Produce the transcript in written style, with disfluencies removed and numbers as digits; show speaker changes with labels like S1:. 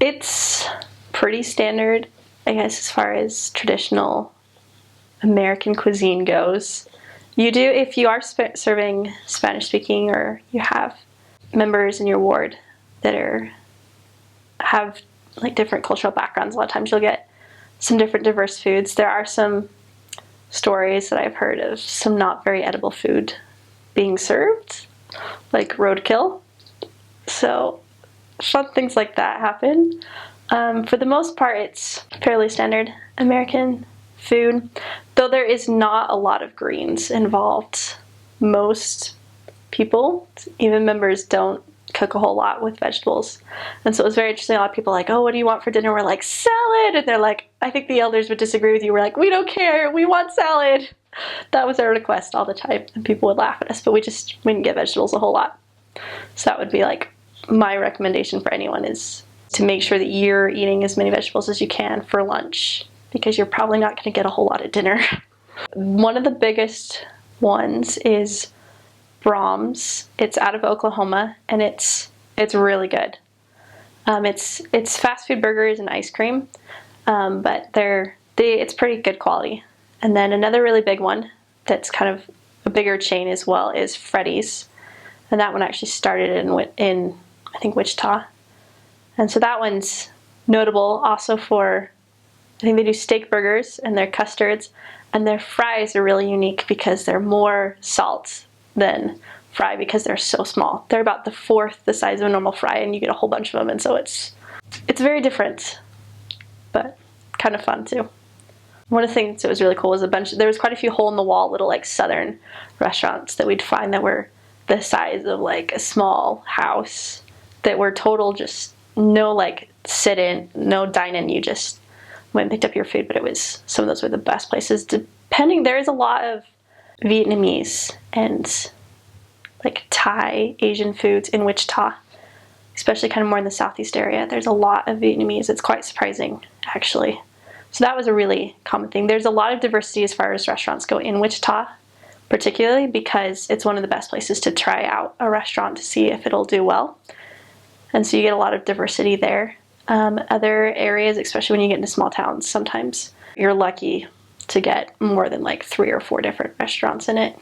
S1: It's pretty standard, I guess, as far as traditional American cuisine goes. You do, if you are serving Spanish speaking, or you have members in your ward that have like different cultural backgrounds, a lot of times you'll get some different diverse foods. There are some stories that I've heard of some not very edible food being served, like roadkill. So fun things like that happen. For the most part, it's fairly standard American food, though there is not a lot of greens involved. Most people, even members, don't cook a whole lot with vegetables. And so it was very interesting. A lot of people are like, oh, what do you want for dinner? We're like, salad. And they're like, I think the elders would disagree with you. We're like, we don't care. We want salad. That was our request all the time. And people would laugh at us, but we didn't get vegetables a whole lot. So that would be like my recommendation for anyone, is to make sure that you're eating as many vegetables as you can for lunch, because you're probably not going to get a whole lot at dinner. One of the biggest ones is Braum's. It's out of Oklahoma, and it's really good. It's fast food burgers and ice cream, but it's pretty good quality. And then another really big one that's kind of a bigger chain as well is Freddy's, and that one actually started in I think Wichita. And so that one's notable also for, I think they do steak burgers and their custards, and their fries are really unique because they're more salt than fry because they're so small. They're about the fourth the size of a normal fry, and you get a whole bunch of them, and so it's very different, but kind of fun too. One of the things that was really cool was there was quite a few hole-in-the-wall little like southern restaurants that we'd find that were the size of like a small house, that were total just no like sit-in, no dine-in, you just went and picked up your food. But some of those were the best places. There is a lot of Vietnamese and like Thai, Asian foods in Wichita, especially kind of more in the southeast area. There's a lot of Vietnamese. It's quite surprising, actually. So that was a really common thing. There's a lot of diversity as far as restaurants go in Wichita, particularly because it's one of the best places to try out a restaurant to see if it'll do well. And so you get a lot of diversity there. Other areas, especially when you get into small towns, sometimes you're lucky to get more than like 3 or 4 different restaurants in it.